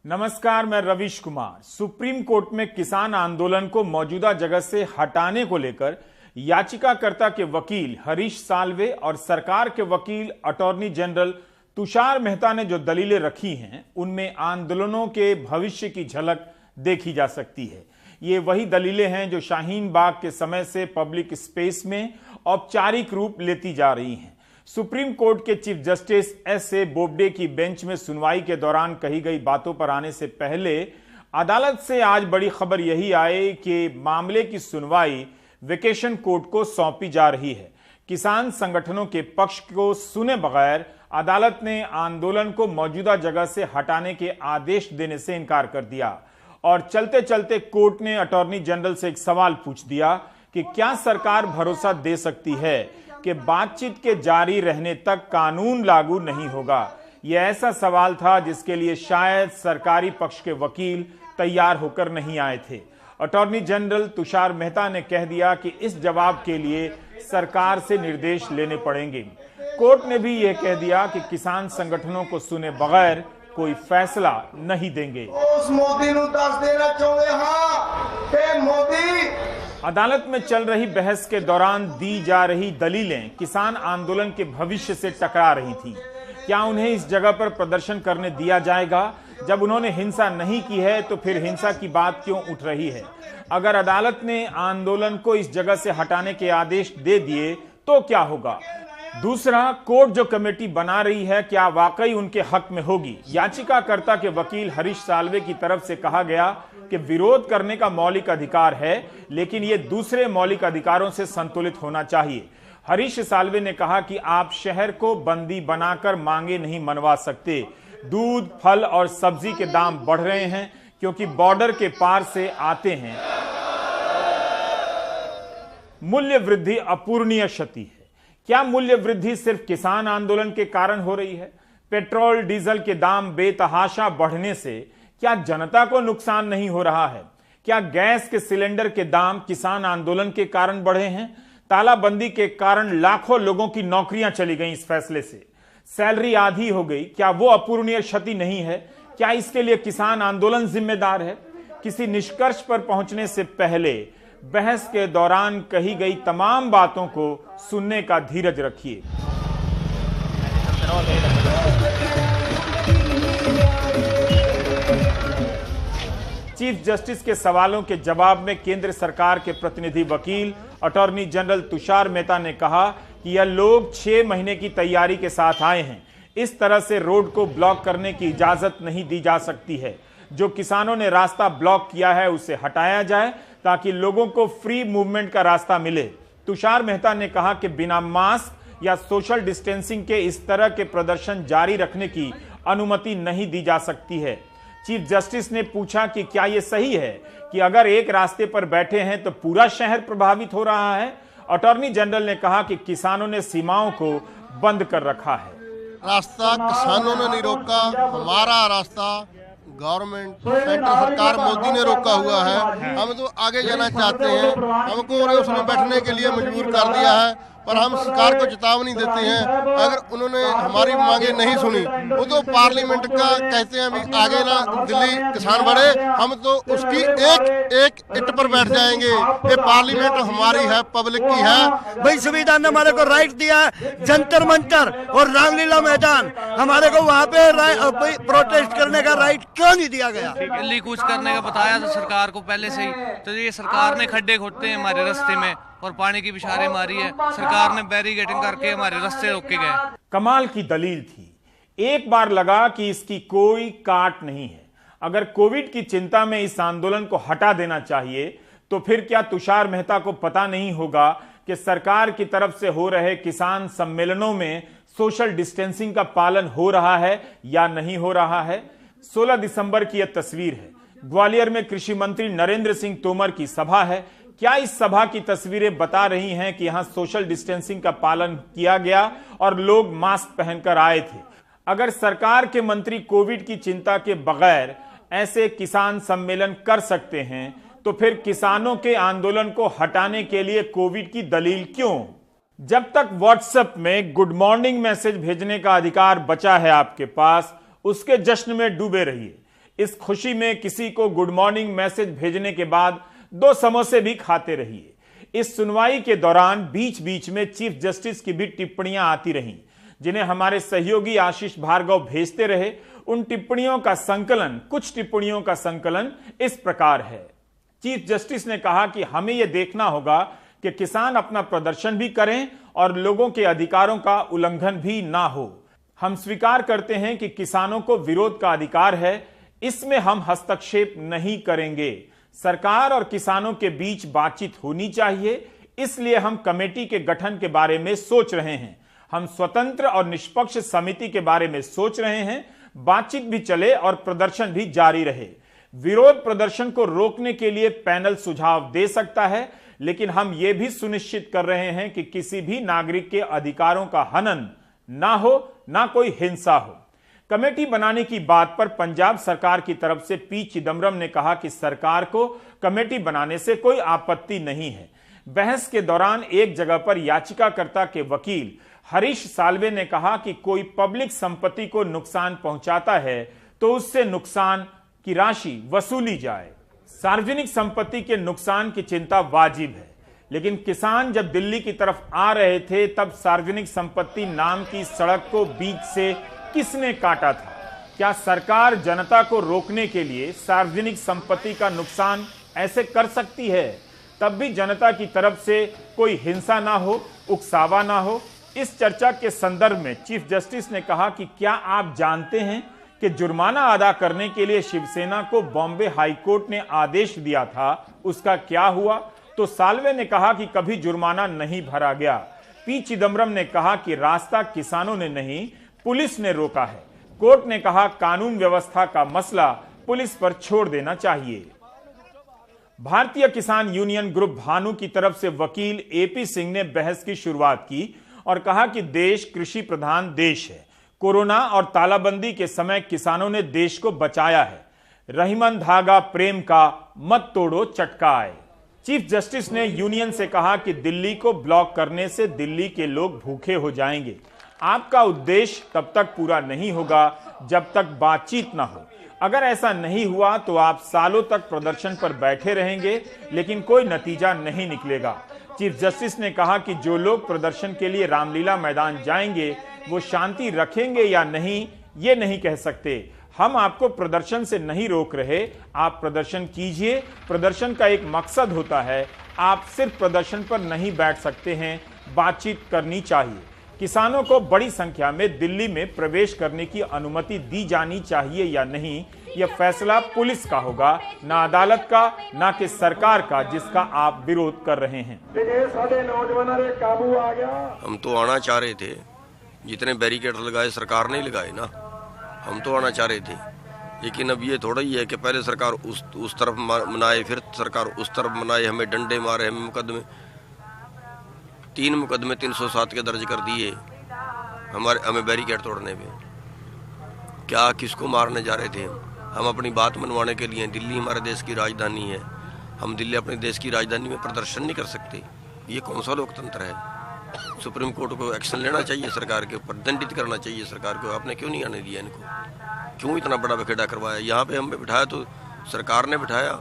नमस्कार, मैं रविश Kumar. Supreme court में किसान आंदोलन को मौजूदा जगह से हटाने को लेकर याचिकाकर्ता के वकील हरीश साल्वे और सरकार के वकील अटॉर्नी जनरल तुषार मेहता ने जो दलीलें रखी हैं, उनमें आंदोलनों के भविष्य की झलक देखी जा सकती है। ये वही दलीलें हैं जो शाहीन बाग के समय से पब्लिक स्पेस में औपचारिक रूप लेती जा रही हैं। सुप्रीम कोर्ट के चीफ जस्टिस एस.ए. बोबडे की बेंच में सुनवाई के दौरान कही गई बातों पर आने से पहले अदालत से आज बड़ी खबर यही आई कि मामले की सुनवाई वेकेशन कोर्ट को सौंपी जा रही है। किसान संगठनों के पक्ष को सुने बगैर अदालत ने आंदोलन को मौजूदा जगह से हटाने के आदेश देने से इनकार कर दिया और चलते चलते कोर्ट ने अटॉर्नी जनरल से एक सवाल पूछ दिया कि क्या सरकार भरोसा दे सकती है कि बातचीत के जारी रहने तक कानून लागू नहीं होगा। यह ऐसा सवाल था जिसके लिए शायद सरकारी पक्ष के वकील तैयार होकर नहीं आए थे। अटॉर्नी जनरल तुषार मेहता ने कह दिया कि इस जवाब के लिए सरकार से निर्देश लेने पड़ेंगे। कोर्ट ने भी यह कह दिया कि किसान संगठनों को सुने बगैर कोई फैसला नहीं देंगे। अदालत में चल रही बहस के दौरान दी जा रही दलीलें किसान आंदोलन के भविष्य से टकरा रही थी। क्या उन्हें इस जगह पर प्रदर्शन करने दिया जाएगा? जब उन्होंने हिंसा नहीं की है तो फिर हिंसा की बात क्यों उठ रही है? अगर अदालत ने आंदोलन को इस जगह से हटाने के आदेश दे दिए तो क्या होगा? दूसरा, कोर्ट जो कमेटी बना रही है क्या वाकई उनके हक में होगी? याचिकाकर्ता के वकील हरीश साल्वे की तरफ से कहा गया कि विरोध करने का मौलिक अधिकार है, लेकिन यह दूसरे मौलिक अधिकारों से संतुलित होना चाहिए। हरीश साल्वे ने कहा कि आप शहर को बंदी बनाकर मांगे नहीं मनवा सकते। दूध, फल और सब्जी के दाम बढ़ रहे हैं क्योंकि बॉर्डर के पार से आते हैं। मूल्य वृद्धि अपूरणीय क्षति है। क्या मूल्य वृद्धि सिर्फ किसान आंदोलन के कारण हो रही है? पेट्रोल डीजल के दाम बेतहाशा बढ़ने से क्या जनता को नुकसान नहीं हो रहा है? क्या गैस के सिलेंडर के दाम किसान आंदोलन के कारण बढ़े हैं? तालाबंदी के कारण लाखों लोगों की नौकरियां चली गई। इस फैसले से सैलरी आधी हो गई। क्या वो अपूरणीय क्षति नहीं है? क्या इसके लिए किसान आंदोलन जिम्मेदार है? किसी निष्कर्ष पर पहुंचने से पहले बहस के दौरान कही गई तमाम बातों को सुनने का धीरज रखिए। चीफ जस्टिस के सवालों के जवाब में केंद्र सरकार के प्रतिनिधि वकील अटॉर्नी जनरल तुषार मेहता ने कहा कि यह लोग 6 महीने की तैयारी के साथ आए हैं। इस तरह से रोड को ब्लॉक करने की इजाजत नहीं दी जा सकती है। जो किसानों ने रास्ता ब्लॉक किया है उसे हटाया जाए ताकि लोगों को फ्री मूवमेंट का रास्ता मिले। तुषार मेहता ने कहा कि बिना मास्क या सोशल डिस्टेंसिंग के इस तरह के प्रदर्शन जारी रखने की अनुमति नहीं दी जा सकती है। चीफ जस्टिस ने पूछा कि क्या यह सही है कि अगर एक रास्ते पर बैठे हैं तो पूरा शहर प्रभावित हो रहा है? अटॉर्नी जनरल ने कहा कि किसानों ने सीमाओं को बंद कर रखा है। रास्ता किसानों ने नहीं रोका, हमारा रास्ता गवर्नमेंट सेंट्रल सरकार मोदी ने रोका हुआ है। हम तो आगे जाना चाहते हैं, हमको उसमें बैठने के लिए मजबूर कर दिया है, पर हम सरकार को चेतावनी देते हैं अगर उन्होंने हमारी मांगे नहीं सुनी वो तो पार्लियामेंट का कहते हैं अभी आगे ना दिल्ली किसान बढ़े, हम तो उसकी एक इट पर बैठ जाएंगे। ये पार्लियामेंट हमारी है, पब्लिक की है। भाई संविधान ने हमारे को राइट दिया है, जंतर मंतर और रामलीला मैदान, हमारे को वहाँ पे प्रोटेस्ट करने का राइट क्यों नहीं दिया गया? दिल्ली कूच करने का बताया था सरकार को पहले से ही, तो ये सरकार ने खड्डे खोदते हैं हमारे रास्ते में और पानी की बिशारे मारी है। सरकार ने बैरिकेडिंग करके हमारे रास्ते रोके गए। कमाल की दलील थी। एक बार लगा कि इसकी कोई काट नहीं है। अगर कोविड की चिंता में इस आंदोलन को हटा देना चाहिए तो फिर क्या तुषार मेहता को पता नहीं होगा कि सरकार की तरफ से हो रहे किसान सम्मेलनों में सोशल डिस्टेंसिंग का पालन हो रहा है या नहीं हो रहा है? 16 दिसंबर की यह तस्वीर है। ग्वालियर में कृषि मंत्री नरेंद्र सिंह तोमर की सभा है। क्या इस सभा की तस्वीरें बता रही हैं कि यहां सोशल डिस्टेंसिंग का पालन किया गया और लोग मास्क पहनकर आए थे? अगर सरकार के मंत्री कोविड की चिंता के बगैर ऐसे किसान सम्मेलन कर सकते हैं तो फिर किसानों के आंदोलन को हटाने के लिए कोविड की दलील क्यों? जब तक व्हाट्सएप में गुड मॉर्निंग मैसेज भेजने का अधिकार बचा है आपके पास, उसके जश्न में डूबे रहिए। इस खुशी में किसी को गुड मॉर्निंग मैसेज भेजने के बाद 2 समोसे भी खाते रहिए। इस सुनवाई के दौरान बीच बीच में चीफ जस्टिस की भी टिप्पणियां आती रहीं, जिन्हें हमारे सहयोगी आशीष भार्गव भेजते रहे। उन टिप्पणियों का संकलन, कुछ टिप्पणियों का संकलन इस प्रकार है। चीफ जस्टिस ने कहा कि हमें यह देखना होगा कि किसान अपना प्रदर्शन भी करें और लोगों के अधिकारों का उल्लंघन भी ना हो। हम स्वीकार करते हैं कि किसानों को विरोध का अधिकार है, इसमें हम हस्तक्षेप नहीं करेंगे। सरकार और किसानों के बीच बातचीत होनी चाहिए, इसलिए हम कमेटी के गठन के बारे में सोच रहे हैं। हम स्वतंत्र और निष्पक्ष समिति के बारे में सोच रहे हैं। बातचीत भी चले और प्रदर्शन भी जारी रहे। विरोध प्रदर्शन को रोकने के लिए पैनल सुझाव दे सकता है, लेकिन हम यह भी सुनिश्चित कर रहे हैं कि किसी भी नागरिक के अधिकारों का हनन ना हो, ना कोई हिंसा हो। कमेटी बनाने की बात पर पंजाब सरकार की तरफ से पी चिदम्बरम ने कहा कि सरकार को कमेटी बनाने से कोई आपत्ति नहीं है। बहस के दौरान एक जगह पर याचिकाकर्ता के वकील हरीश साल्वे ने कहा कि कोई पब्लिक संपत्ति को नुकसान पहुंचाता है तो उससे नुकसान की राशि वसूली जाए। सार्वजनिक संपत्ति के नुकसान की चिंता वाजिब है, लेकिन किसान जब दिल्ली की तरफ आ रहे थे तब सार्वजनिक संपत्ति नाम की सड़क को बीच से किसने काटा था? क्या सरकार जनता को रोकने के लिए सार्वजनिक संपत्ति का नुकसान ऐसे कर सकती है, तब भी जनता की तरफ से कोई हिंसा ना हो, उकसावा ना हो? इस चर्चा के संदर्भ में चीफ जस्टिस ने कहा कि क्या आप जानते हैं कि जुर्माना अदा करने के लिए शिवसेना को बॉम्बे हाईकोर्ट ने आदेश दिया था, उसका क्या हुआ? तो साल्वे ने कहा कि कभी जुर्माना नहीं भरा गया। पी चिदम्बरम ने कहा कि रास्ता किसानों ने नहीं, पुलिस ने रोका है। कोर्ट ने कहा कानून व्यवस्था का मसला पुलिस पर छोड़ देना चाहिए। भारतीय किसान यूनियन ग्रुप भानु की तरफ से वकील एपी सिंह ने बहस की शुरुआत की और कहा कि देश कृषि प्रधान देश है। कोरोना और तालाबंदी के समय किसानों ने देश को बचाया है। रहीमन धागा प्रेम का मत तोड़ो चटकाए। चीफ जस्टिस ने यूनियन से कहा कि दिल्ली को ब्लॉक करने से दिल्ली के लोग भूखे हो जाएंगे। आपका उद्देश्य तब तक पूरा नहीं होगा जब तक बातचीत ना हो। अगर ऐसा नहीं हुआ तो आप सालों तक प्रदर्शन पर बैठे रहेंगे, लेकिन कोई नतीजा नहीं निकलेगा। चीफ जस्टिस ने कहा कि जो लोग प्रदर्शन के लिए रामलीला मैदान जाएंगे वो शांति रखेंगे या नहीं, ये नहीं कह सकते। हम आपको प्रदर्शन से नहीं रोक रहे, आप प्रदर्शन कीजिए। प्रदर्शन का एक मकसद होता है, आप सिर्फ प्रदर्शन पर नहीं बैठ सकते हैं, बातचीत करनी चाहिए। किसानों को बड़ी संख्या में दिल्ली में प्रवेश करने की अनुमति दी जानी चाहिए या नहीं, यह फैसला पुलिस का होगा, ना अदालत का, ना कि सरकार का, जिसका आप विरोध कर रहे हैं। हम तो आना चाह रहे थे, जितने बैरिकेड लगाए सरकार ने लगाए ना, हम तो आना चाह रहे थे। लेकिन अब ये थोड़ा ही है कि पहले सरकार उस तरफ मनाए, फिर सरकार उस तरफ मनाए, हमें डंडे मारे, हमें मुकदमे 3 मुकदमे 307 के दर्ज कर दिए हमें बैरिकेड तोड़ने पे। क्या किसको मारने जा रहे थे? हम अपनी बात मनवाने के लिए। दिल्ली हमारे देश की राजधानी है, हम दिल्ली अपने देश की राजधानी में प्रदर्शन नहीं कर सकते। ये कौन सा लोकतंत्र है? सुप्रीम कोर्ट को एक्शन लेना चाहिए, सरकार के ऊपर दंडित करना चाहिए सरकार को। आपने क्यों नहीं आने दिया इनको? क्यों इतना बड़ा बखेड़ा करवाया? यहाँ पे हमें बिठाया तो सरकार ने बिठाया।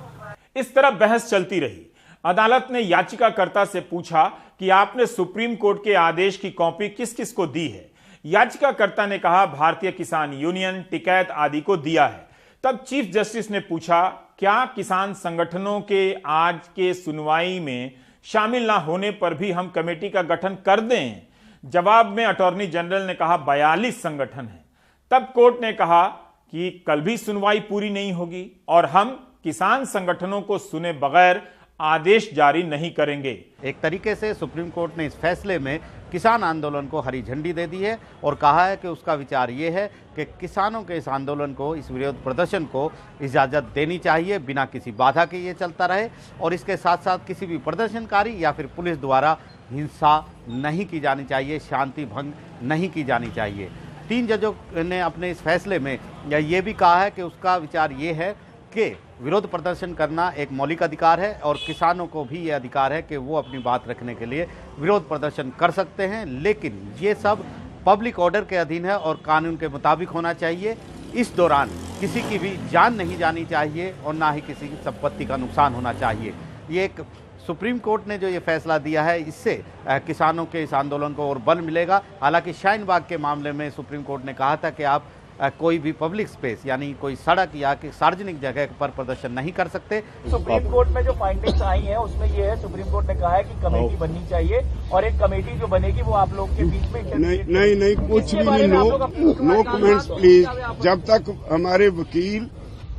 इस तरह बहस चलती रही। अदालत ने याचिकाकर्ता से पूछा कि आपने सुप्रीम कोर्ट के आदेश की कॉपी किस किस को दी है। याचिकाकर्ता ने कहा भारतीय किसान यूनियन, टिकैत आदि को दिया है। तब चीफ जस्टिस ने पूछा क्या किसान संगठनों के आज के सुनवाई में शामिल ना होने पर भी हम कमेटी का गठन कर दें? जवाब में अटॉर्नी जनरल ने कहा 42 संगठन हैं। तब कोर्ट ने कहा कि कल भी सुनवाई पूरी नहीं होगी और हम किसान संगठनों को सुने बगैर आदेश जारी नहीं करेंगे। एक तरीके से सुप्रीम कोर्ट ने इस फैसले में किसान आंदोलन को हरी झंडी दे दी है और कहा है कि उसका विचार ये है कि किसानों के इस आंदोलन को, इस विरोध प्रदर्शन को इजाज़त देनी चाहिए, बिना किसी बाधा के ये चलता रहे और इसके साथ साथ किसी भी प्रदर्शनकारी या फिर पुलिस द्वारा हिंसा नहीं की जानी चाहिए, शांति भंग नहीं की जानी चाहिए। 3 जजों ने अपने इस फैसले में ये भी कहा है कि उसका विचार ये है कि विरोध प्रदर्शन करना एक मौलिक अधिकार है और किसानों को भी ये अधिकार है कि वो अपनी बात रखने के लिए विरोध प्रदर्शन कर सकते हैं, लेकिन ये सब पब्लिक ऑर्डर के अधीन है और कानून के मुताबिक होना चाहिए। इस दौरान किसी की भी जान नहीं जानी चाहिए और ना ही किसी की संपत्ति का नुकसान होना चाहिए। ये एक सुप्रीम कोर्ट ने जो ये फैसला दिया है, इससे किसानों के इस आंदोलन को और बल मिलेगा। हालांकि शाहीन बाग के मामले में सुप्रीम कोर्ट ने कहा था कि आप कोई भी पब्लिक स्पेस यानी कोई सड़क या कि सार्वजनिक जगह पर प्रदर्शन नहीं कर सकते। सुप्रीम कोर्ट में जो फाइंडिंग्स आई हैं उसमें ये है, सुप्रीम कोर्ट ने कहा है कि कमेटी बननी चाहिए और एक कमेटी जो बनेगी वो आप लोग के बीच में नहीं कुछ भी नहीं, नो कमेंट्स प्लीज। जब तक हमारे वकील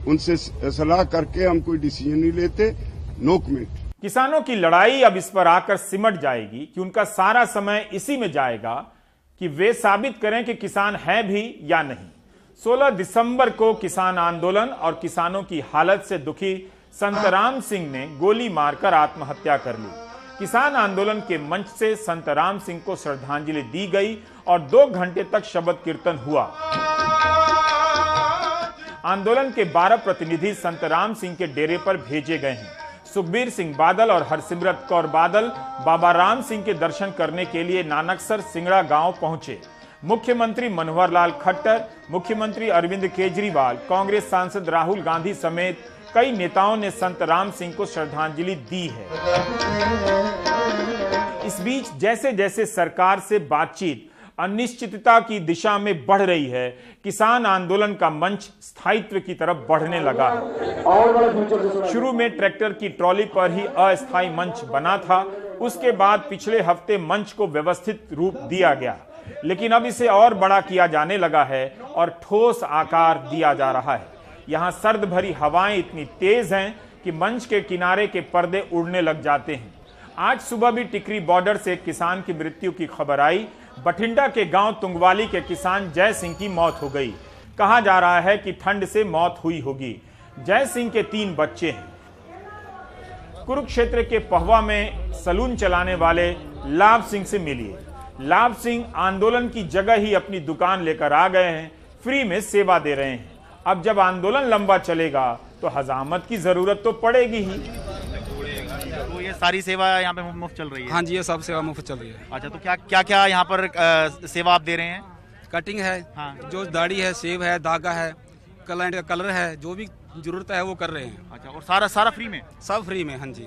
उनसे सलाह करके हम कोई डिसीजन नहीं लेते, नो कमेंट। किसानों की लड़ाई अब इस पर आकर सिमट जाएगी कि उनका सारा समय इसी में जाएगा कि वे साबित करें कि किसान हैं भी या नहीं। 16 दिसंबर को किसान आंदोलन और किसानों की हालत से दुखी संतराम सिंह ने गोली मारकर आत्महत्या कर ली। किसान आंदोलन के मंच से संतराम सिंह को श्रद्धांजलि दी गई और 2 घंटे तक शबद कीर्तन हुआ। आंदोलन के 12 प्रतिनिधि संतराम सिंह के डेरे पर भेजे गए हैं। सुखबीर सिंह बादल और हरसिमरत कौर बादल बाबा राम सिंह के दर्शन करने के लिए नानकसर सिंगड़ा गांव पहुंचे। मुख्यमंत्री मनोहर लाल खट्टर, मुख्यमंत्री अरविंद केजरीवाल, कांग्रेस सांसद राहुल गांधी समेत कई नेताओं ने संतराम सिंह को श्रद्धांजलि दी है। इस बीच जैसे जैसे सरकार से बातचीत अनिश्चितता की दिशा में बढ़ रही है, किसान आंदोलन का मंच स्थायित्व की तरफ बढ़ने लगा है। शुरू में ट्रैक्टर की ट्रॉली पर ही अस्थायी मंच बना था, उसके बाद पिछले हफ्ते मंच को व्यवस्थित रूप दिया गया, लेकिन अब इसे और बड़ा किया जाने लगा है और ठोस आकार दिया जा रहा है। यहाँ सर्द भरी हवाएं इतनी तेज हैं कि मंच के किनारे के पर्दे उड़ने लग जाते हैं। आज सुबह भी टिकरी बॉर्डर से एक किसान की मृत्यु की खबर आई। बठिंडा के गांव तुंगवाली के किसान जय सिंह की मौत हो गई। कहा जा रहा है कि ठंड से मौत हुई होगी। जय सिंह के 3 बच्चे हैं। कुरुक्षेत्र के पहवा में सलून चलाने वाले लाभ सिंह से मिलिए। लाभ सिंह आंदोलन की जगह ही अपनी दुकान लेकर आ गए हैं, फ्री में सेवा दे रहे हैं। अब जब आंदोलन लंबा चलेगा तो हजामत की जरूरत तो पड़ेगी ही। तो ये सारी सेवा यहाँ पे मुफ्त चल रही है? हाँ जी, ये सब सेवा मुफ्त चल रही है। अच्छा, तो क्या क्या यहाँ पर सेवा आप दे रहे हैं? कटिंग है, हाँ। जो दाढ़ी है, सेव है, धागा है, क्लाइंट का कलर है, जो भी जरूरत है वो कर रहे हैं। अच्छा, और सारा फ्री में? सब फ्री में, हाँ जी।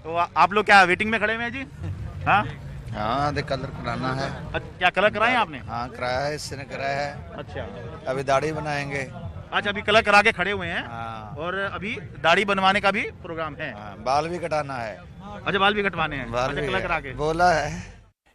तो आप लोग क्या वेटिंग में खड़े हुए हैं जी? हाँ हाँ, कलर कराना है। क्या कलर कराए आपने? हाँ, कराया है, इससे ने कराया है। अच्छा, अभी दाढ़ी बनाएंगे। अच्छा, अभी कलर करा के खड़े हुए हैं। हाँ। और अभी दाढ़ी बनवाने का भी प्रोग्राम है। हाँ, बाल भी कटाना है। अच्छा, बाल भी कटवाने हैं। बाल अच्छा, भी कलर करा के बोला है।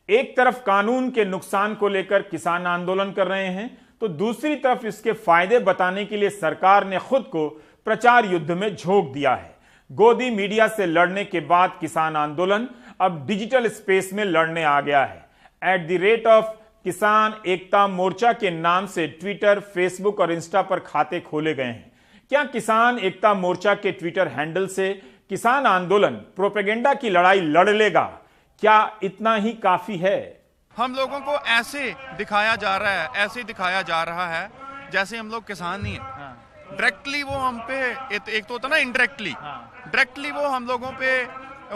एक तरफ कानून के नुकसान को लेकर किसान आंदोलन कर रहे हैं, तो दूसरी तरफ इसके फायदे बताने के लिए सरकार ने खुद को प्रचार युद्ध में झोंक दिया है। गोदी मीडिया से लड़ने के बाद किसान आंदोलन अब डिजिटल स्पेस में लड़ने आ गया है। @ किसान एकता मोर्चा के नाम से ट्विटर, फेसबुक और इंस्टा पर खाते खोले गए हैं। क्या किसान एकता मोर्चा के ट्विटर हैंडल से किसान आंदोलन प्रोपेगेंडा की लड़ाई लड़ लेगा? क्या इतना ही काफी है? हम लोगों को ऐसे दिखाया जा रहा है जैसे हम लोग किसान नहीं है। डायरेक्टली वो हम पे एक तो होता ना इनडायरेक्टली, डायरेक्टली वो हम लोगों पे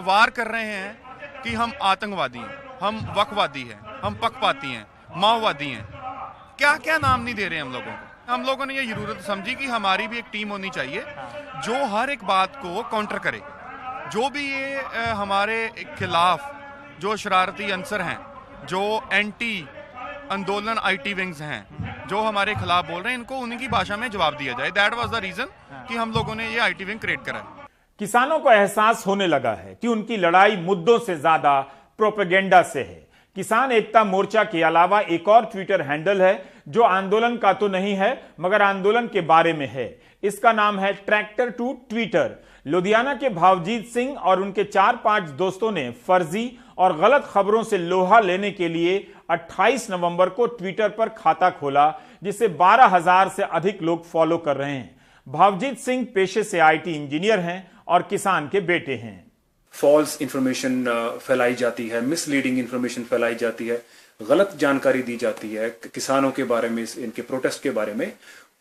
वार कर रहे हैं कि हम आतंकवादी हैं, हम वकवादी हैं, हम पक्षपाती हैं, माओवादी हैं। क्या क्या नाम नहीं दे रहे हम लोगों को। हम लोगों ने ये जरूरत समझी कि हमारी भी एक टीम होनी चाहिए जो हर एक बात को काउंटर करे। जो भी ये हमारे खिलाफ जो शरारती अंसर हैं, जो एंटी आंदोलन IT विंग्स हैं, जो हमारे खिलाफ बोल रहे हैं, इनको उन्हीं की भाषा में जवाब दिया जाए। दैट वाज द रीजन कि हम लोगों ने ये IT विंग क्रिएट करा है। किसानों को एहसास होने लगा है कि उनकी लड़ाई मुद्दों से ज्यादा प्रोपेगेंडा से है। किसान एकता मोर्चा के अलावा एक और ट्विटर हैंडल है जो आंदोलन का तो नहीं है मगर आंदोलन के बारे में है। इसका नाम है ट्रैक्टर टू ट्विटर। लुधियाना के भावजीत सिंह और उनके 4-5 दोस्तों ने फर्जी और गलत खबरों से लोहा लेने के लिए 28 नवंबर को ट्विटर पर खाता खोला, जिसे 12,000 से अधिक लोग फॉलो कर रहे हैं। भावजीत सिंह पेशे से IT इंजीनियर हैं और किसान के बेटे हैं। फॉल्स इंफॉर्मेशन फैलाई जाती है, मिसलीडिंग इंफॉर्मेशन फैलाई जाती है, गलत जानकारी दी जाती है किसानों के बारे में, इनके प्रोटेस्ट के बारे में।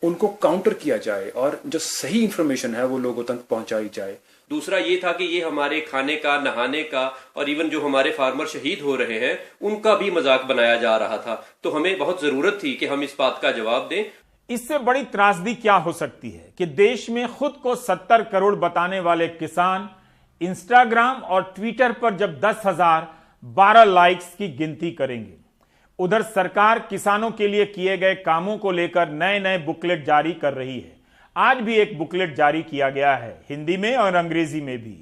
उनको काउंटर किया जाए और जो सही इंफॉर्मेशन है वो लोगों तक पहुंचाई जाए। दूसरा ये था कि ये हमारे खाने का, नहाने का और इवन जो हमारे फार्मर शहीद हो रहे हैं उनका भी मजाक बनाया जा रहा था। तो हमें बहुत जरूरत थी कि हम इस बात का जवाब दें। इससे बड़ी त्रासदी क्या हो सकती है कि देश में खुद को 70 करोड़ बताने वाले किसान इंस्टाग्राम और ट्विटर पर जब 10,000 12 लाइक्स की गिनती करेंगे। उधर सरकार किसानों के लिए किए गए कामों को लेकर नए नए बुकलेट जारी कर रही है। आज भी एक बुकलेट जारी किया गया है, हिंदी में और अंग्रेजी में भी।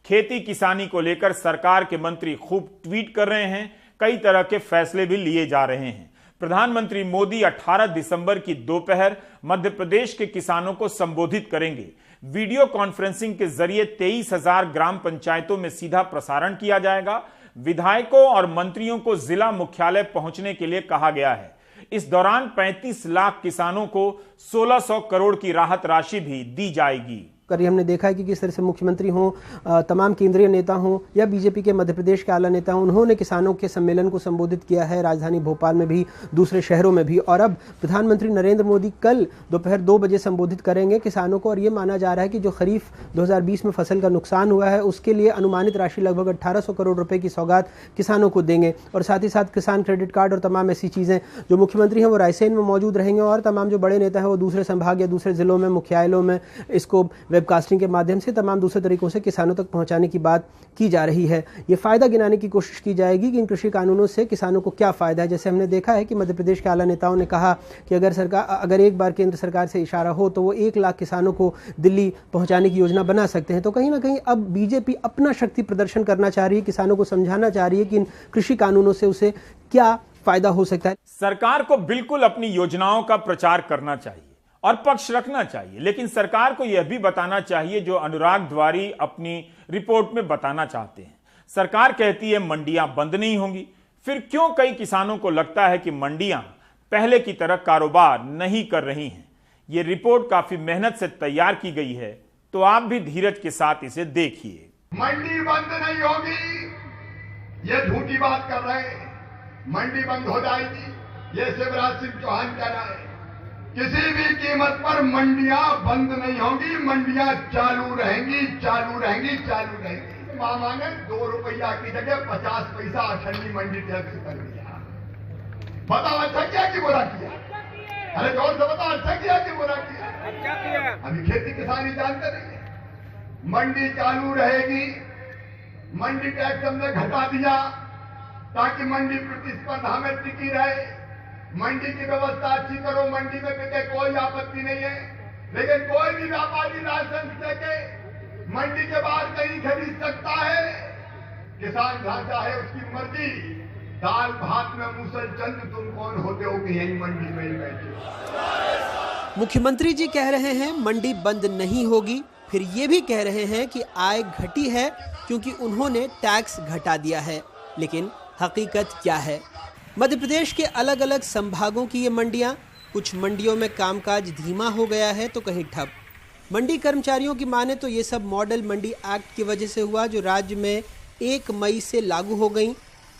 खेती किसानी को लेकर सरकार के मंत्री खूब ट्वीट कर रहे हैं, कई तरह के फैसले भी लिए जा रहे हैं। प्रधानमंत्री मोदी 18 दिसंबर की दोपहर मध्य प्रदेश के किसानों को संबोधित करेंगे। वीडियो कॉन्फ्रेंसिंग के जरिए 23,000 ग्राम पंचायतों में सीधा प्रसारण किया जाएगा। विधायकों और मंत्रियों को जिला मुख्यालय पहुंचने के लिए कहा गया है। इस दौरान 35 लाख किसानों को 1600 करोड़ की राहत राशि भी दी जाएगी। करीब हमने देखा है कि किस तरह से मुख्यमंत्री हों, तमाम केंद्रीय नेता हों या बीजेपी के मध्य प्रदेश के आला नेता हों, उन्होंने किसानों के सम्मेलन को संबोधित किया है, राजधानी भोपाल में भी, दूसरे शहरों में भी। और अब प्रधानमंत्री नरेंद्र मोदी कल दोपहर 2 बजे संबोधित करेंगे किसानों को। और ये माना जा रहा है कि जो खरीफ 2020 में फसल का नुकसान हुआ है उसके लिए अनुमानित राशि लगभग 1800 करोड़ रुपए की सौगात किसानों को देंगे। और साथ ही साथ किसान क्रेडिट कार्ड और तमाम ऐसी चीज़ें, जो मुख्यमंत्री हैं वो रायसेन में मौजूद रहेंगे और तमाम जो बड़े नेता हैं वो दूसरे संभाग या दूसरे जिलों में, मुख्यालयों में इसको वेबकास्टिंग के माध्यम से तमाम दूसरे तरीकों से किसानों तक पहुंचाने की बात की जा रही है। ये फायदा गिनाने की कोशिश की जाएगी कि इन कृषि कानूनों से किसानों को क्या फायदा है। जैसे हमने देखा है कि मध्य प्रदेश के आला नेताओं ने कहा कि अगर एक बार केंद्र सरकार से इशारा हो तो वो 1 लाख किसानों को दिल्ली पहुंचाने की योजना बना सकते हैं। तो कहीं ना कहीं अब बीजेपी अपना शक्ति प्रदर्शन करना चाह रही है, किसानों को समझाना चाह रही है कि इन कृषि कानूनों से उसे क्या फायदा हो सकता है। सरकार को बिल्कुल अपनी योजनाओं का प्रचार करना चाहिए और पक्ष रखना चाहिए, लेकिन सरकार को यह भी बताना चाहिए जो अनुराग द्वारी अपनी रिपोर्ट में बताना चाहते हैं। सरकार कहती है मंडियां बंद नहीं होंगी, फिर क्यों कई किसानों को लगता है कि मंडियां पहले की तरह कारोबार नहीं कर रही हैं। यह रिपोर्ट काफी मेहनत से तैयार की गई है, तो आप भी धीरज के साथ इसे देखिए। मंडी बंद नहीं होगी, ये झूठी बात कर रहे हैं। मंडी बंद हो जाएगी, ये शिवराज सिंह चौहान कह रहे हैं। किसी भी कीमत पर मंडियां बंद नहीं होंगी, मंडियां चालू रहेंगी, चालू रहेंगी, चालू रहेंगी। मामा ने 2 रुपया की जगह 50 पैसा अठन्नी मंडी टैक्स कर दिया। बताओ अच्छा किया कि बुरा किया? अरे जोर से बताओ, अच्छा किया कि बुरा किया? अच्छा किया। अभी खेती किसानी जानते नहीं। मंडी चालू रहेगी, मंडी टैक्स हमने घटा दिया ताकि मंडी प्रतिस्पर्धा में टिकी रहे। मंडी की व्यवस्था अच्छी करो, मंडी में बिके, कोई आपत्ति नहीं है। लेकिन कोई भी व्यापारी लाइसेंस देके मंडी के बाहर कहीं खरीद सकता है। किसान जहां चाहे उसकी मर्जी। दाल भात में मूसल चंद तुम कौन होते हो कि यही मंडी में ही बैठे। मुख्यमंत्री जी कह रहे हैं मंडी बंद नहीं होगी, फिर ये भी कह रहे हैं कि आय घटी है क्योंकि उन्होंने टैक्स घटा दिया है। लेकिन हकीकत क्या है? मध्य प्रदेश के अलग अलग संभागों की ये मंडियां, कुछ मंडियों में कामकाज धीमा हो गया है तो कहीं ठप। मंडी कर्मचारियों की माने तो ये सब मॉडल मंडी एक्ट की वजह से हुआ, जो राज्य में 1 मई से लागू हो गई,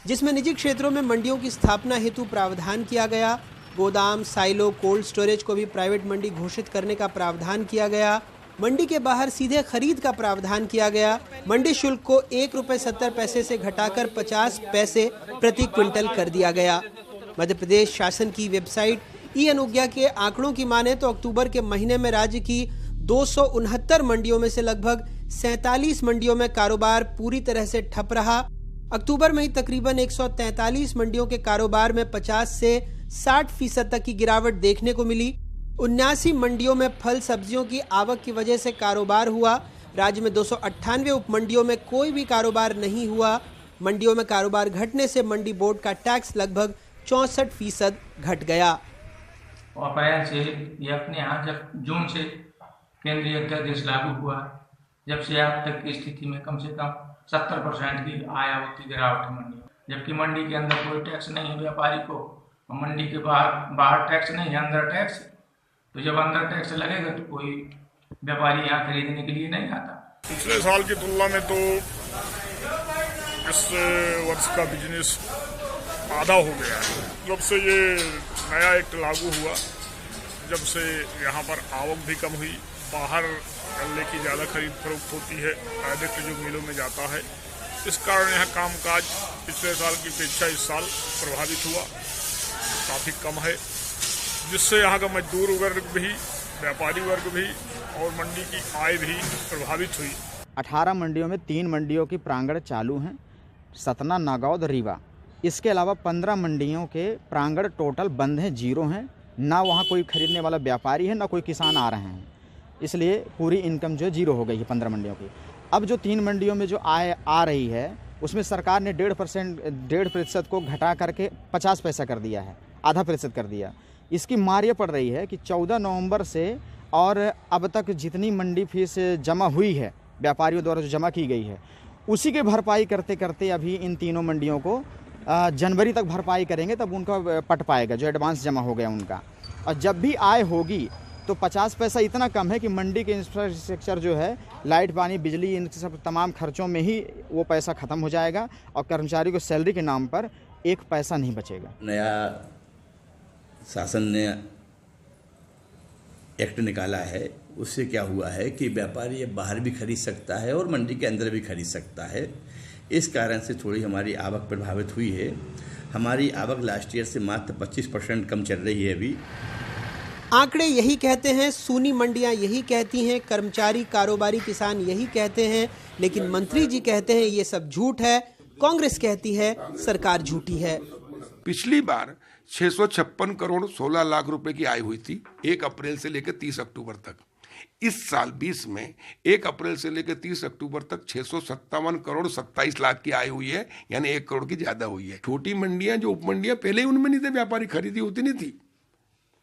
जिसमें निजी क्षेत्रों में मंडियों की स्थापना हेतु प्रावधान किया गया। गोदाम, साइलो, कोल्ड स्टोरेज को भी प्राइवेट मंडी घोषित करने का प्रावधान किया गया। मंडी के बाहर सीधे खरीद का प्रावधान किया गया। मंडी शुल्क को 1 रुपये 70 पैसे से घटाकर 50 पैसे प्रति क्विंटल कर दिया गया। मध्य प्रदेश शासन की वेबसाइट ई-अनुज्ञा के आंकड़ों की माने तो अक्टूबर के महीने में राज्य की 269 मंडियों में से लगभग 47 मंडियों में कारोबार पूरी तरह से ठप रहा। अक्टूबर में ही तकरीबन 143 मंडियों के कारोबार में 50 से 60% तक की गिरावट देखने को मिली। 79 मंडियों में फल सब्जियों की आवक की वजह से कारोबार हुआ। राज्य में 298 उपमंडियों में कोई भी कारोबार नहीं हुआ। मंडियों में कारोबार घटने से मंडी बोर्ड का टैक्स लगभग 64% घट गया। अप्रैल से ये अपने यहाँ जब जून से केंद्रीय अध्यादेश लागू हुआ, जब से अब तक की स्थिति में कम से कम 70% की आय होती गिरावट है मंडी, जबकि मंडी के अंदर कोई टैक्स नहीं है व्यापारी को, मंडी के बाहर टैक्स नहीं है, अंदर टैक्स। तो जब अंदर टैक्स लगेगा तो कोई व्यापारी यहाँ खरीदने के लिए नहीं आता। पिछले साल की तुलना में तो इस वर्ष का बिजनेस आधा हो गया है। जब से ये नया एक्ट लागू हुआ, जब से यहाँ पर आवक भी कम हुई, बाहर गल्ले की ज़्यादा खरीद फरोख्त होती है, डायरेक्ट जो मिलों में जाता है, इस कारण यहाँ कामकाज पिछले साल की अपेक्षा इस साल प्रभावित हुआ, काफ़ी कम है। जिससे यहाँ का मजदूर वर्ग भी, व्यापारी वर्ग भी और मंडी की आय भी प्रभावित हुई। 18 मंडियों में 3 मंडियों की प्रांगण चालू हैं, सतना, नागौद, रीवा। इसके अलावा 15 मंडियों के प्रांगण टोटल बंद हैं, जीरो हैं। ना वहाँ कोई खरीदने वाला व्यापारी है, ना कोई किसान आ रहे हैं। इसलिए पूरी इनकम जो है जीरो हो गई है 15 मंडियों की। अब जो 3 मंडियों में जो आय आ रही है उसमें सरकार ने 1.5% को घटा करके 50 पैसा कर दिया है, आधा % कर दिया। इसकी मार ये पड़ रही है कि 14 नवंबर से और अब तक जितनी मंडी फीस जमा हुई है व्यापारियों द्वारा जो जमा की गई है, उसी की भरपाई करते करते अभी इन तीनों मंडियों को जनवरी तक भरपाई करेंगे, तब उनका पट पाएगा जो एडवांस जमा हो गया उनका। और जब भी आय होगी तो 50 पैसा इतना कम है कि मंडी के इंफ्रास्ट्रक्चर जो है, लाइट, पानी, बिजली, इन सब तमाम खर्चों में ही वो पैसा ख़त्म हो जाएगा और कर्मचारी को सैलरी के नाम पर 1 पैसा नहीं बचेगा। नया शासन ने एक्ट निकाला है, उससे क्या हुआ है कि व्यापारी अब बाहर भी खरीद सकता है और मंडी के अंदर भी खरीद सकता है। इस कारण से थोड़ी हमारी आवक प्रभावित हुई है। हमारी आवक लास्ट ईयर से मात्र 25% कम चल रही है अभी। आंकड़े यही कहते हैं, सूनी मंडियां यही कहती हैं, कर्मचारी, कारोबारी, किसान यही कहते हैं, लेकिन मंत्री जी कहते हैं ये सब झूठ है। कांग्रेस कहती है सरकार झूठी है। पिछली बार 656 करोड़ 16 लाख रुपए की आय हुई थी 1 अप्रैल से लेकर 30 अक्टूबर तक। इस साल 20 में 1 अप्रैल से लेकर 30 अक्टूबर तक 657 करोड़ 27 लाख की आय हुई है, यानी 1 करोड़ की ज्यादा हुई है। छोटी मंडियां जो उपमंडियां पहले ही उनमें नहीं थे, व्यापारी खरीदी होती नहीं थी।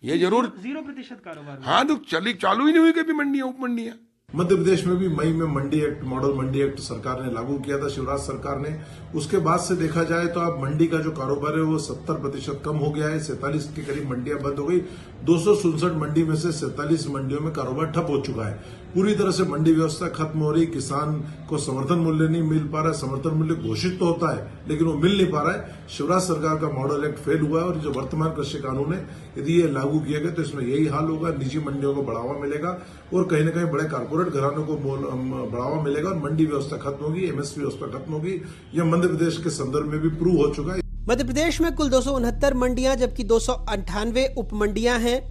ये जरूर 0% कारोबार। हाँ, तो चालू ही नहीं हुई कभी मंडियां, उपमंडियां। मध्य प्रदेश में भी मई में मंडी एक्ट, मॉडल मंडी एक्ट सरकार ने लागू किया था, शिवराज सरकार ने। उसके बाद से देखा जाए तो अब मंडी का जो कारोबार है वो 70% कम हो गया है। 47 के करीब मंडियां बंद हो गई। 267 मंडी में से 47 मंडियों में कारोबार ठप हो चुका है। पूरी तरह से मंडी व्यवस्था खत्म हो रही। किसान को समर्थन मूल्य नहीं मिल पा रहा है। समर्थन मूल्य घोषित तो होता है लेकिन वो मिल नहीं पा रहा है। शिवराज सरकार का मॉडल एक्ट फेल हुआ है और जो वर्तमान कृषि कानून है, यदि ये लागू किए गए तो इसमें यही हाल होगा। निजी मंडियों को बढ़ावा मिलेगा और कहीं न कहीं बड़े कारपोरेट घरानों को बढ़ावा मिलेगा और मंडी व्यवस्था खत्म होगी, एमएसपी व्यवस्था खत्म होगी। यह मध्य प्रदेश के संदर्भ में भी प्रूव हो चुका है। मध्य प्रदेश में कुल 269 मंडियां जबकि 298 उप मंडियां हैं।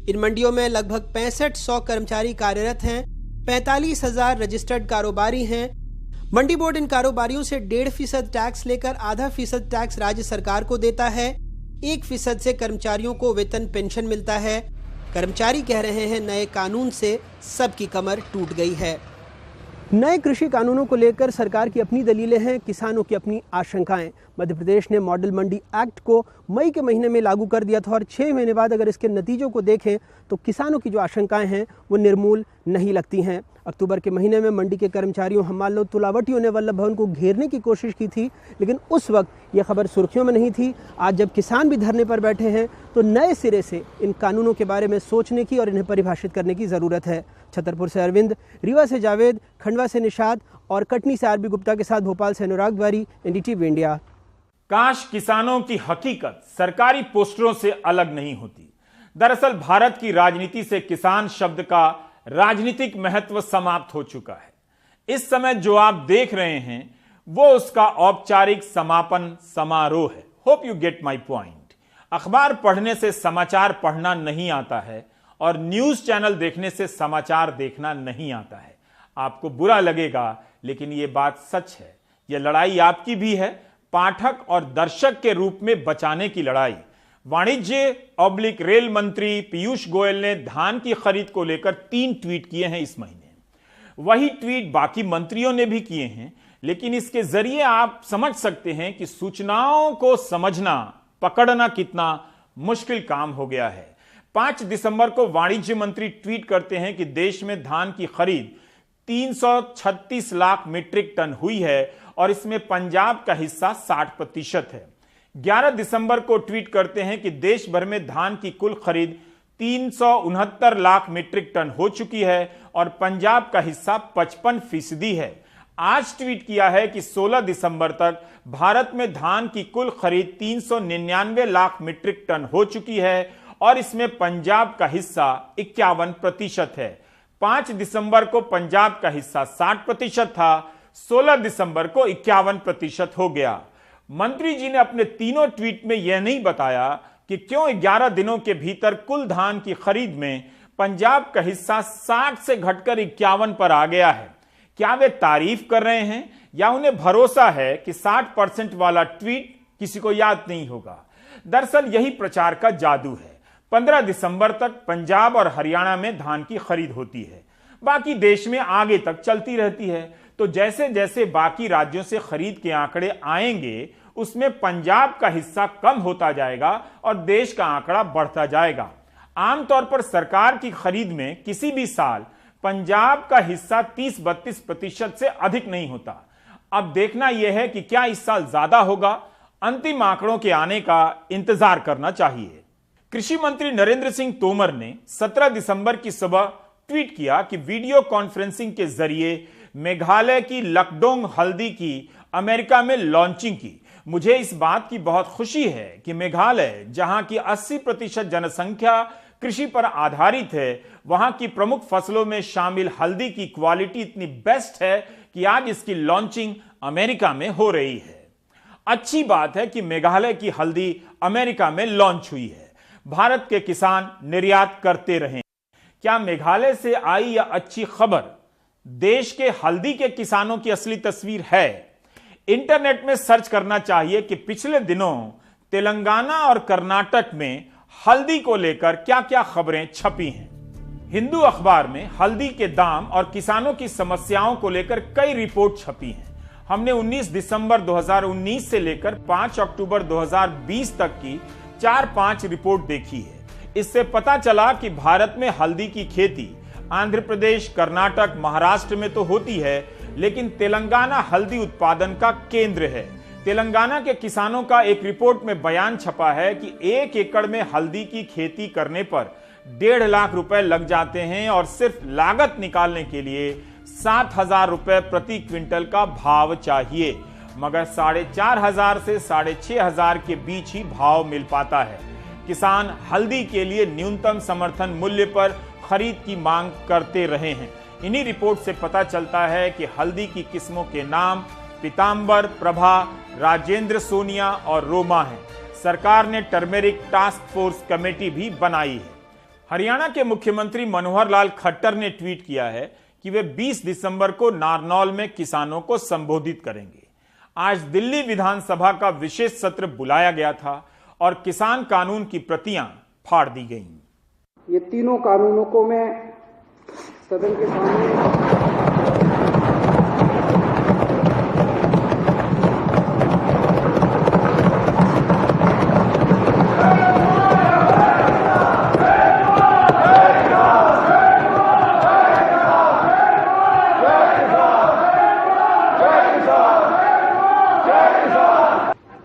इन मंडियों में लगभग 6500 कर्मचारी कार्यरत हैं। 45,000 रजिस्टर्ड कारोबारी हैं। मंडी बोर्ड इन कारोबारियों से 1.5% टैक्स लेकर आधा % टैक्स राज्य सरकार को देता है। 1% से कर्मचारियों को वेतन पेंशन मिलता है। कर्मचारी कह रहे हैं नए कानून से सबकी कमर टूट गई है। नए कृषि कानूनों को लेकर सरकार की अपनी दलीलें हैं, किसानों की अपनी आशंकाएं। मध्य प्रदेश ने मॉडल मंडी एक्ट को मई के महीने में लागू कर दिया था और 6 महीने बाद अगर इसके नतीजों को देखें तो किसानों की जो आशंकाएं हैं वो निर्मूल नहीं लगती हैं। अक्टूबर के महीने में मंडी के कर्मचारियों, हमालों, तुलावटियों ने वल्लभ भवन को घेरने की कोशिश की थी, लेकिन उस वक्त यह खबर सुर्खियों में नहीं थी। आज जब किसान भी धरने पर बैठे हैं तो नए सिरे से इन कानूनों के बारे में सोचने की और इन्हें परिभाषित करने की ज़रूरत है। छतरपुर से अरविंद, रीवा से जावेद, खंडवा से निषाद और कटनी से आरबी गुप्ता के साथ भोपाल से अनुराग द्वारी, एनडीटीवी इंडिया। काश किसानों की हकीकत सरकारी पोस्टरों से अलग नहीं होती। दरअसल भारत की राजनीति से किसान शब्द का राजनीतिक महत्व समाप्त हो चुका है। इस समय जो आप देख रहे हैं वो उसका औपचारिक समापन समारोह है। Hope you get my point. अखबार पढ़ने से समाचार पढ़ना नहीं आता है और न्यूज चैनल देखने से समाचार देखना नहीं आता है। आपको बुरा लगेगा लेकिन यह बात सच है। यह लड़ाई आपकी भी है, पाठक और दर्शक के रूप में बचाने की लड़ाई। वाणिज्य/रेल मंत्री पीयूष गोयल ने धान की खरीद को लेकर 3 ट्वीट किए हैं इस महीने। वही ट्वीट बाकी मंत्रियों ने भी किए हैं, लेकिन इसके जरिए आप समझ सकते हैं कि सूचनाओं को समझना, पकड़ना कितना मुश्किल काम हो गया है। 5 दिसंबर को वाणिज्य मंत्री ट्वीट करते हैं कि देश में धान की खरीद 336 लाख मीट्रिक टन हुई है और इसमें पंजाब का हिस्सा 60% है। 11 दिसंबर को ट्वीट करते हैं कि देश भर में धान की कुल खरीद 369 लाख मीट्रिक टन हो चुकी है और पंजाब का हिस्सा 55% है। आज ट्वीट किया है कि 16 दिसंबर तक भारत में धान की कुल खरीद 399 लाख मीट्रिक टन हो चुकी है और इसमें पंजाब का हिस्सा 51% है। 5 दिसंबर को पंजाब का हिस्सा 60% था, 16 दिसंबर को 51% हो गया। मंत्री जी ने अपने तीनों ट्वीट में यह नहीं बताया कि क्यों 11 दिनों के भीतर कुल धान की खरीद में पंजाब का हिस्सा 60 से घटकर 51 पर आ गया है। क्या वे तारीफ कर रहे हैं या उन्हें भरोसा है कि 60% वाला ट्वीट किसी को याद नहीं होगा? दरअसल यही प्रचार का जादू है। 15 दिसंबर तक पंजाब और हरियाणा में धान की खरीद होती है, बाकी देश में आगे तक चलती रहती है। तो जैसे जैसे बाकी राज्यों से खरीद के आंकड़े आएंगे, उसमें पंजाब का हिस्सा कम होता जाएगा और देश का आंकड़ा बढ़ता जाएगा। आमतौर पर सरकार की खरीद में किसी भी साल पंजाब का हिस्सा 30-32% से अधिक नहीं होता। अब देखना यह है कि क्या इस साल ज्यादा होगा। अंतिम आंकड़ों के आने का इंतजार करना चाहिए। कृषि मंत्री नरेंद्र सिंह तोमर ने 17 दिसंबर की सुबह ट्वीट किया कि वीडियो कॉन्फ्रेंसिंग के जरिए मेघालय की लकडोंग हल्दी की अमेरिका में लॉन्चिंग की। मुझे इस बात की बहुत खुशी है कि मेघालय, जहां की 80% जनसंख्या कृषि पर आधारित है, वहां की प्रमुख फसलों में शामिल हल्दी की क्वालिटी इतनी बेस्ट है कि आज इसकी लॉन्चिंग अमेरिका में हो रही है। अच्छी बात है कि मेघालय की हल्दी अमेरिका में लॉन्च हुई है। भारत के किसान निर्यात करते रहे। क्या मेघालय से आई यह अच्छी खबर देश के हल्दी के किसानों की असली तस्वीर है? इंटरनेट में सर्च करना चाहिए कि पिछले दिनों तेलंगाना और कर्नाटक में हल्दी को लेकर क्या क्या खबरें छपी हैं। हिंदू अखबार में हल्दी के दाम और किसानों की समस्याओं को लेकर कई रिपोर्ट छपी हैं। हमने 19 दिसंबर 2019 से लेकर 5 अक्टूबर 2020 तक की 4-5 रिपोर्ट देखी है। इससे पता चला कि भारत में हल्दी की खेती आंध्र प्रदेश, कर्नाटक, महाराष्ट्र में तो होती है, लेकिन तेलंगाना हल्दी उत्पादन का केंद्र है। तेलंगाना के किसानों का एक रिपोर्ट में बयान छपा है कि 1 एकड़ में हल्दी की खेती करने पर 1.5 लाख रुपए लग जाते हैं और सिर्फ लागत निकालने के लिए 7,000 रुपए प्रति क्विंटल का भाव चाहिए, मगर 4,500 से 6,500 के बीच ही भाव मिल पाता है। किसान हल्दी के लिए न्यूनतम समर्थन मूल्य पर खरीद की मांग करते रहे हैं। इन्हीं रिपोर्ट से पता चलता है कि हल्दी की किस्मों के नाम पीतांबर, प्रभा, राजेंद्र सोनिया और रोमा हैं। सरकार ने टर्मेरिक टास्क फोर्स कमेटी भी बनाई है। हरियाणा के मुख्यमंत्री मनोहर लाल खट्टर ने ट्वीट किया है कि वे 20 दिसंबर को नारनौल में किसानों को संबोधित करेंगे। आज दिल्ली विधानसभा का विशेष सत्र बुलाया गया था और किसान कानून की प्रतियां फाड़ दी गईं। ये तीनों कानूनों को मैं सदन के सामने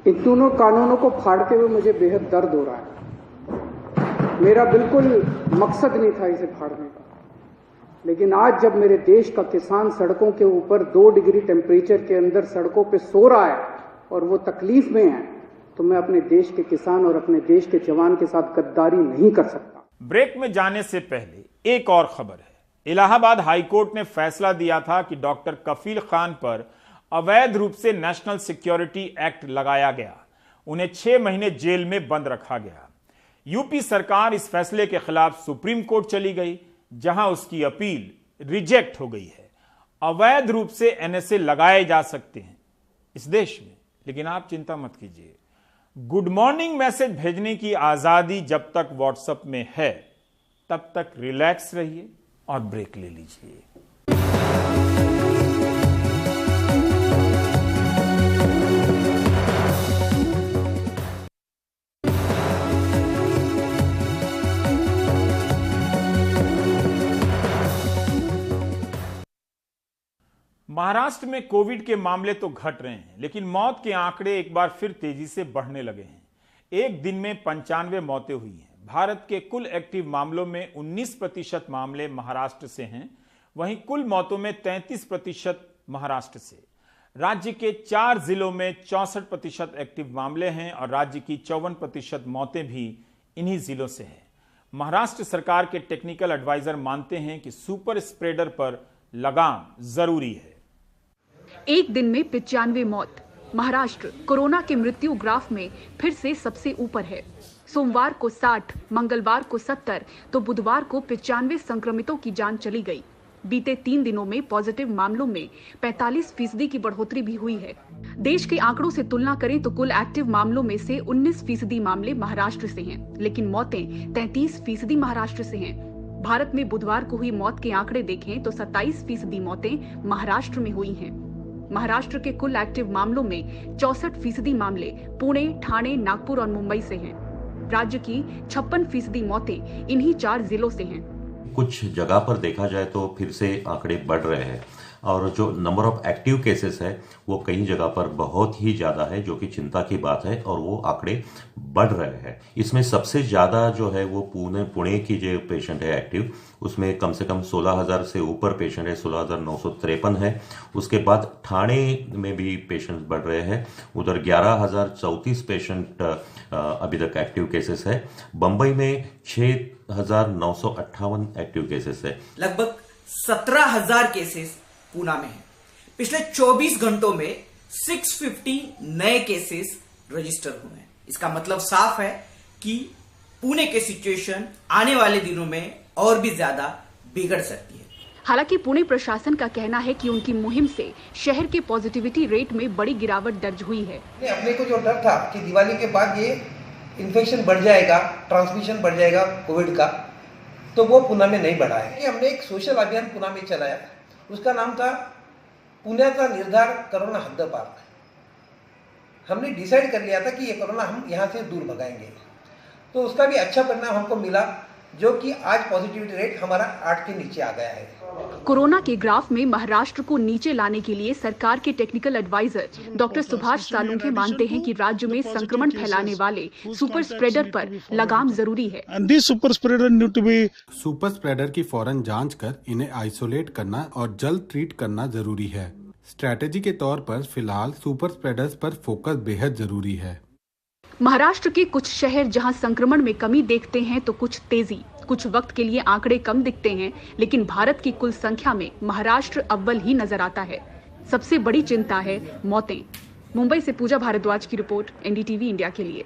इन दोनों कानूनों को फाड़ते हुए मुझे बेहद दर्द हो रहा है। मेरा बिल्कुल मकसद नहीं था इसे फाड़ने का, लेकिन आज जब मेरे देश का किसान सड़कों के ऊपर 2 डिग्री टेम्परेचर के अंदर सड़कों पे सो रहा है और वो तकलीफ में है, तो मैं अपने देश के किसान और अपने देश के जवान के साथ गद्दारी नहीं कर सकता। ब्रेक में जाने से पहले एक और खबर है। इलाहाबाद हाईकोर्ट ने फैसला दिया था कि डॉक्टर कफील खान पर अवैध रूप से नेशनल सिक्योरिटी एक्ट लगाया गया। उन्हें 6 महीने जेल में बंद रखा गया। यूपी सरकार इस फैसले के खिलाफ सुप्रीम कोर्ट चली गई, जहां उसकी अपील रिजेक्ट हो गई है। अवैध रूप से एनएसए लगाए जा सकते हैं इस देश में, लेकिन आप चिंता मत कीजिए। गुड मॉर्निंग मैसेज भेजने की आजादी जब तक व्हाट्सएप में है, तब तक रिलैक्स रहिए और ब्रेक ले लीजिए। महाराष्ट्र में कोविड के मामले तो घट रहे हैं, लेकिन मौत के आंकड़े एक बार फिर तेजी से बढ़ने लगे हैं। एक दिन में 95 मौतें हुई हैं। भारत के कुल एक्टिव मामलों में 19% मामले महाराष्ट्र से हैं, वहीं कुल मौतों में 33% महाराष्ट्र से। राज्य के 4 जिलों में 64% एक्टिव मामले हैं और राज्य की 54% मौतें भी इन्हीं जिलों से हैं। महाराष्ट्र सरकार के टेक्निकल एडवाइजर मानते हैं कि सुपर स्प्रेडर पर लगाम जरूरी है। एक दिन में 95 मौत। महाराष्ट्र कोरोना के मृत्यु ग्राफ में फिर से सबसे ऊपर है। सोमवार को 60, मंगलवार को 70 तो बुधवार को 95 संक्रमितों की जान चली गई। बीते 3 दिनों में पॉजिटिव मामलों में 45% की बढ़ोतरी भी हुई है। देश के आंकड़ों से तुलना करें तो कुल एक्टिव मामलों में से 19% मामले महाराष्ट्र से हैं, लेकिन मौतें 33% महाराष्ट्र से हैं। भारत में बुधवार को हुई मौत के आंकड़े देखें तो 27% मौतें महाराष्ट्र में हुई हैं। महाराष्ट्र के कुल एक्टिव मामलों में 64% मामले पुणे, ठाणे, नागपुर और मुंबई से हैं। राज्य की 56% मौतें इन्हीं 4 जिलों से हैं। कुछ जगह पर देखा जाए तो फिर से आंकड़े बढ़ रहे हैं और जो नंबर ऑफ एक्टिव केसेस है वो कई जगह पर बहुत ही ज़्यादा है, जो कि चिंता की बात है और वो आंकड़े बढ़ रहे हैं। इसमें सबसे ज़्यादा जो है वो पुणे की जो पेशेंट है एक्टिव, उसमें कम से कम 16,000 से ऊपर पेशेंट है, 16,953 है। उसके बाद ठाणे में भी पेशेंट बढ़ रहे हैं, उधर 11,034 पेशेंट अभी तक एक्टिव केसेस है। बम्बई में 6,958 एक्टिव केसेस है। लगभग 17,000 केसेस पूना में है। पिछले 24 घंटों में 650 नए केसेस रजिस्टर हुए हैं। इसका मतलब साफ है कि पुणे के सिचुएशन आने वाले दिनों में और भी ज्यादा बिगड़ सकती है। हालांकि पुणे प्रशासन का कहना है कि उनकी मुहिम से शहर के पॉजिटिविटी रेट में बड़ी गिरावट दर्ज हुई है। अपने को जो डर था कि दिवाली के बाद ये इन्फेक्शन बढ़ जाएगा, ट्रांसमिशन बढ़ जाएगा कोविड का, तो वो पुणे में नहीं बढ़ा है। हमने एक सोशल अभियान पुणे में चलाया, उसका नाम था पुण्याचा निर्धार कोरोना हद्दपार। हमने डिसाइड कर लिया था कि ये कोरोना हम यहाँ से दूर भगाएंगे, तो उसका भी अच्छा परिणाम हमको मिला, जो कि आज पॉजिटिविटी रेट हमारा 8 के नीचे आ गया है। कोरोना के ग्राफ में महाराष्ट्र को नीचे लाने के लिए सरकार के technical adviser doctor Subhash Salunkhe मानते हैं कि राज्य में संक्रमण फैलाने वाले सुपर स्प्रेडर पर लगाम जरूरी है। सुपर स्प्रेडर की फौरन जांच कर इन्हें आइसोलेट करना और जल्द ट्रीट करना जरूरी है। स्ट्रैटेजी के तौर पर फिलहाल सुपर स्प्रेडर्स पर फोकस बेहद जरूरी है। महाराष्ट्र के कुछ शहर जहां संक्रमण में कमी देखते हैं तो कुछ तेजी, कुछ वक्त के लिए आंकड़े कम दिखते हैं, लेकिन भारत की कुल संख्या में महाराष्ट्र अव्वल ही नजर आता है। सबसे बड़ी चिंता है मौतें। मुंबई से पूजा भारद्वाज की रिपोर्ट, एनडीटीवी इंडिया के लिए।